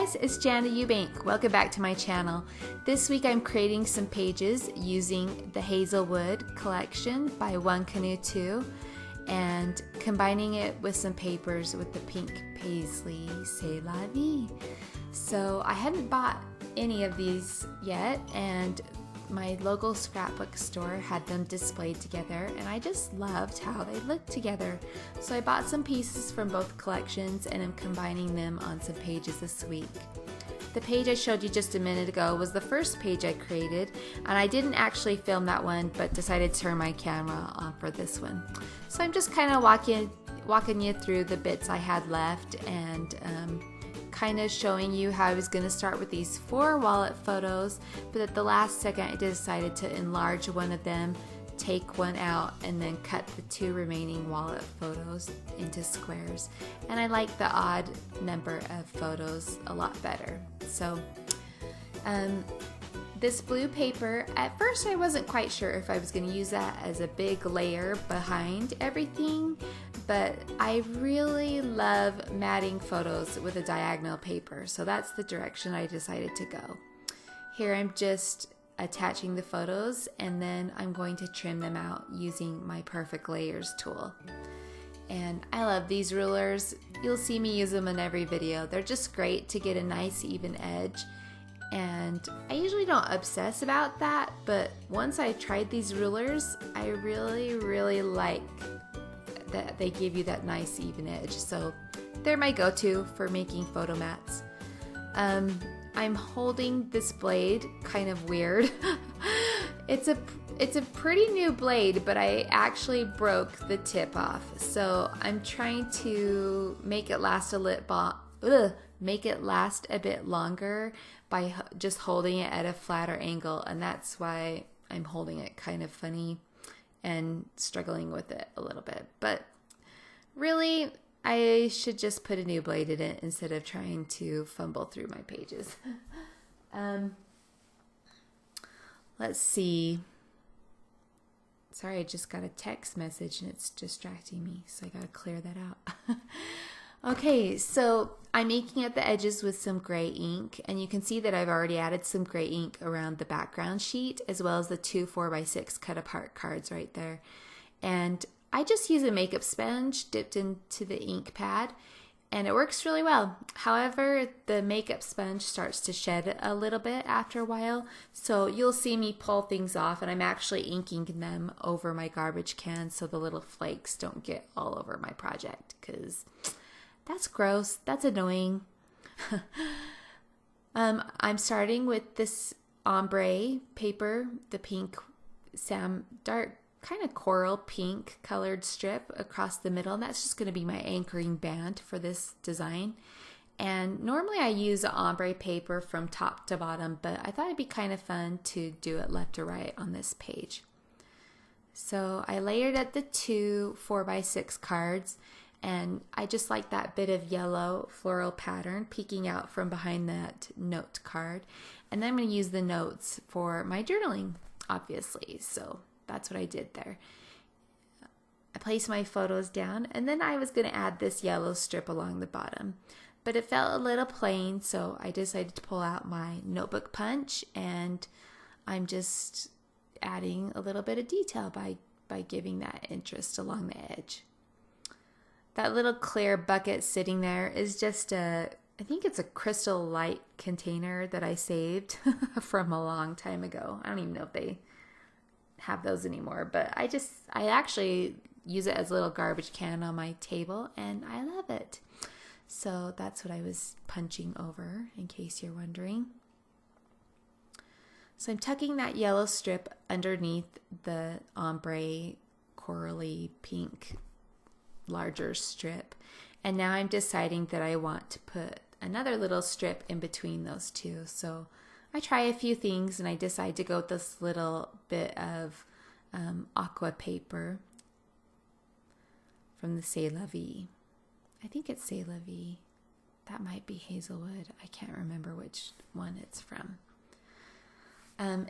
guys, it's Jana Eubank. Welcome back to my channel. This week I'm creating some pages using the Hazelwood collection by One Canoe 2 and combining it with some papers with the pink Paislee C'est La Vie. So I hadn't bought any of these yet, and my local scrapbook store had them displayed together, and I just loved how they looked together. So I bought some pieces from both collections and am combining them on some pages this week. The page I showed you just a minute ago was the first page I created, and I didn't actually film that one but decided to turn my camera on for this one. So I'm just kind of walking you through the bits I had left and kind of showing you how I was going to start with these 4 wallet photos, but at the last second I decided to enlarge one of them, take one out, and then cut the 2 remaining wallet photos into squares. And I like the odd number of photos a lot better. So this blue paper, at first I wasn't quite sure if I was going to use that as a big layer behind everything, but I really love matting photos with a diagonal paper, so that's the direction I decided to go. Here I'm just attaching the photos, and then I'm going to trim them out using my Perfect Layers tool. And I love these rulers. You'll see me use them in every video. They're just great to get a nice even edge. And I usually don't obsess about that, but once I tried these rulers, I really like that they give you that nice even edge. So they're my go-to for making photo mats. I'm holding this blade kind of weird. It's a pretty new blade, but I actually broke the tip off. So I'm trying to make it last a bit longer by just holding it at a flatter angle, and that's why I'm holding it kind of funny and struggling with it a little bit. But really, I should just put a new blade in it instead of trying to fumble through my pages. Let's see. Sorry, I just got a text message and it's distracting me, so I gotta clear that out. Okay, so I'm inking at the edges with some gray ink, and you can see that I've already added some gray ink around the background sheet, as well as the 2 4x6 cut apart cards right there. And I just use a makeup sponge dipped into the ink pad, and it works really well. However, the makeup sponge starts to shed a little bit after a while, so you'll see me pull things off, and I'm actually inking them over my garbage can so the little flakes don't get all over my project, because that's gross. That's annoying. I'm starting with this ombre paper, the pink dark kind of coral pink colored strip across the middle, and that's just going to be my anchoring band for this design. And normally I use ombre paper from top to bottom, but I thought it'd be kind of fun to do it left to right on this page. So I layered at the 2 4x6 cards, and I just like that bit of yellow floral pattern peeking out from behind that note card. And then I'm going to use the notes for my journaling, obviously. So that's what I did there. I placed my photos down, and then I was going to add this yellow strip along the bottom. But it felt a little plain, so I decided to pull out my notebook punch, and I'm just adding a little bit of detail by giving that interest along the edge. That little clear bucket sitting there is just I think it's a Crystal Light container that I saved from a long time ago. I don't even know if they have those anymore, but I actually use it as a little garbage can on my table, and I love it. So that's what I was punching over, in case you're wondering. So I'm tucking that yellow strip underneath the ombre corally pink larger strip, and now I'm deciding that I want to put another little strip in between those two. So I try a few things, and I decide to go with this little bit of aqua paper from the C'est La Vie. I think it's C'est La Vie. That might be Hazelwood. I can't remember which one it's from.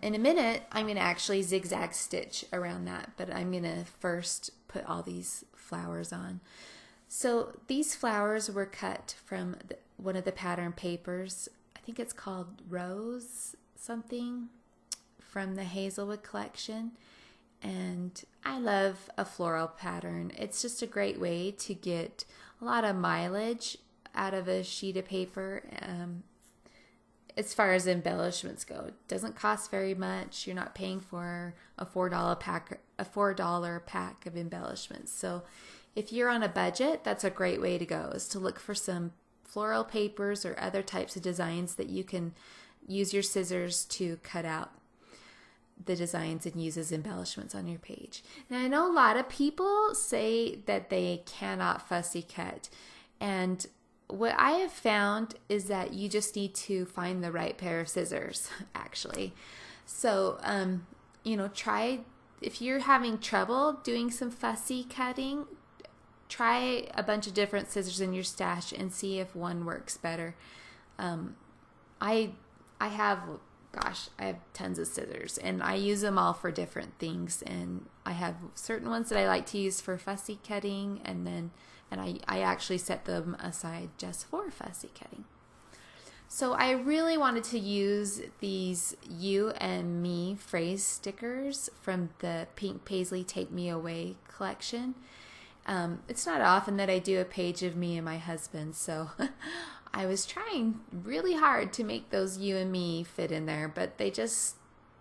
In a minute, I'm going to actually zigzag stitch around that, but I'm going to first put all these flowers on. So these flowers were cut from one of the pattern papers. I think it's called Rose something from the Hazelwood collection. And I love a floral pattern. It's just a great way to get a lot of mileage out of a sheet of paper. As far as embellishments go, it doesn't cost very much. You're not paying for a $4 pack of embellishments. So if you're on a budget, that's a great way to go, is to look for some floral papers or other types of designs that you can use your scissors to cut out the designs and use as embellishments on your page. Now, I know a lot of people say that they cannot fussy cut, and what I have found is that you just need to find the right pair of scissors, actually. So, try, if you're having trouble doing some fussy cutting, try a bunch of different scissors in your stash and see if one works better. I have tons of scissors, and I use them all for different things. And I have certain ones that I like to use for fussy cutting, and I actually set them aside just for fussy cutting. So I really wanted to use these You and Me phrase stickers from the Pink Paislee Take Me Away collection. It's not often that I do a page of me and my husband, so I was trying really hard to make those You and Me fit in there, but they just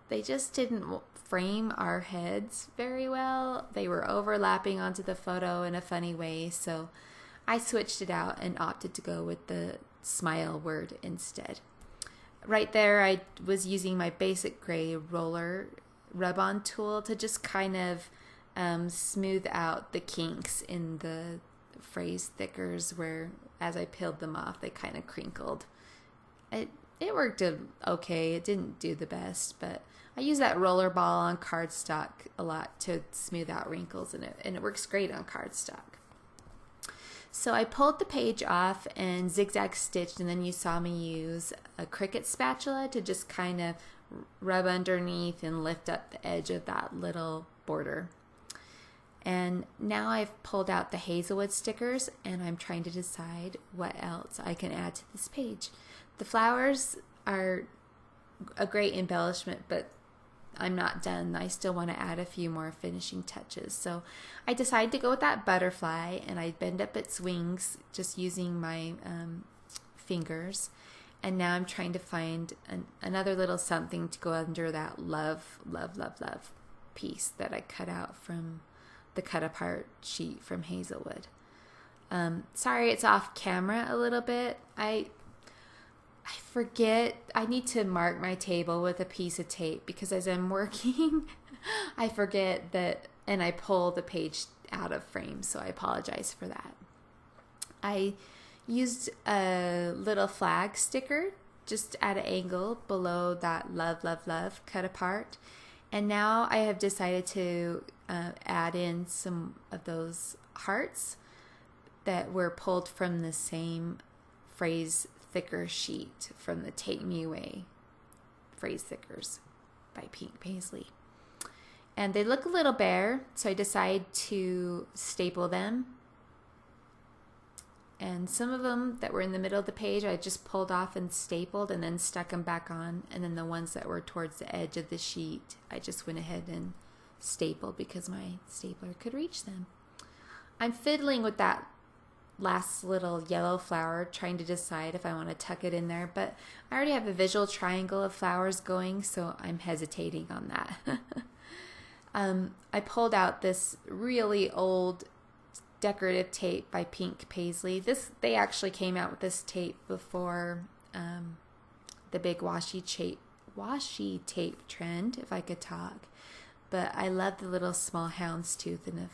didn't frame our heads very well. They were overlapping onto the photo in a funny way, so I switched it out and opted to go with the smile word instead. Right there, I was using my basic gray roller rub-on tool to just kind of smooth out the kinks in the phrase stickers where, as I peeled them off, they kind of crinkled. It worked okay. It didn't do the best, but I use that roller ball on cardstock a lot to smooth out wrinkles, and it works great on cardstock. So I pulled the page off and zigzag stitched, and then you saw me use a Cricut spatula to just kind of rub underneath and lift up the edge of that little border. And now I've pulled out the Hazelwood stickers, and I'm trying to decide what else I can add to this page. The flowers are a great embellishment, but I'm not done. I still want to add a few more finishing touches. So I decided to go with that butterfly, and I bend up its wings just using my fingers. And now I'm trying to find another little something to go under that love, love, love, love piece that I cut out from the cut apart sheet from Hazelwood. Sorry, it's off camera a little bit. I forget, I need to mark my table with a piece of tape because as I'm working, I forget that, and I pull the page out of frame, so I apologize for that. I used a little flag sticker just at an angle below that love, love, love cut apart. And now I have decided to add in some of those hearts that were pulled from the same phrase thicker sheet from the Take Me Away phrase stickers by Pink Paislee. And they look a little bare, so I decided to staple them. And some of them that were in the middle of the page, I just pulled off and stapled and then stuck them back on. And then the ones that were towards the edge of the sheet, I just went ahead and stapled because my stapler could reach them. I'm fiddling with that last little yellow flower, trying to decide if I want to tuck it in there, but I already have a visual triangle of flowers going, so I'm hesitating on that. I pulled out this really old decorative tape by Pink Paislee. They actually came out with this tape before the big washi tape trend, if I could talk. But I love the little small houndstooth, and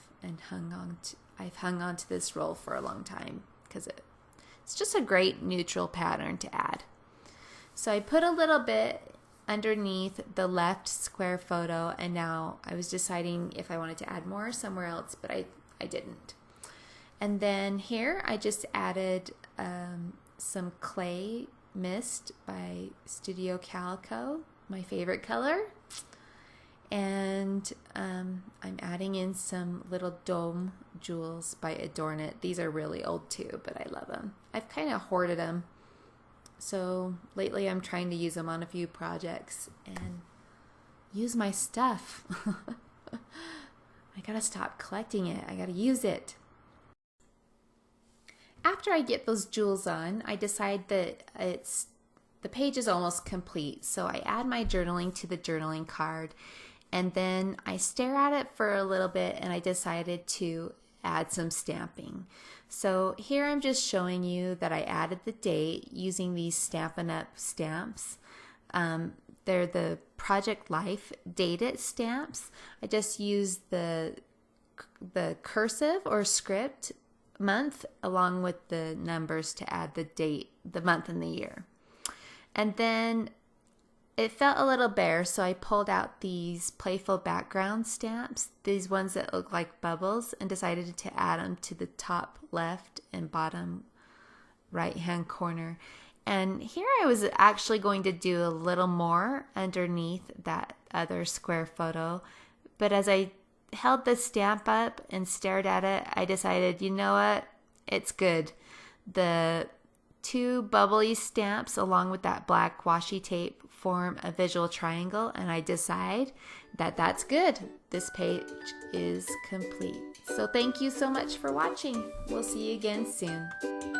I've hung on to this roll for a long time because it's just a great neutral pattern to add. So I put a little bit underneath the left square photo, and now I was deciding if I wanted to add more somewhere else, but I didn't. And then here I just added some clay mist by Studio Calico, my favorite color. And I'm adding in some little dome jewels by Adorn It. These are really old too, but I love them. I've kind of hoarded them So lately I'm trying to use them on a few projects and use my stuff. I gotta stop collecting it. I gotta use it. After I get those jewels on, I decide that the page is almost complete. So I add my journaling to the journaling card, and then I stare at it for a little bit, and I decided to add some stamping. So here I'm just showing you that I added the date using these Stampin' Up stamps. They're the Project Life dated stamps. I just used the cursive or script month along with the numbers to add the date, the month and the year. And then it felt a little bare, so I pulled out these Playful background stamps, these ones that look like bubbles, and decided to add them to the top left and bottom right hand corner. And here I was actually going to do a little more underneath that other square photo, but as I held the stamp up and stared at it, I decided, you know what, it's good. The two bubbly stamps along with that black washi tape form a visual triangle, and I decide that that's good. This page is complete. So thank you so much for watching. We'll see you again soon.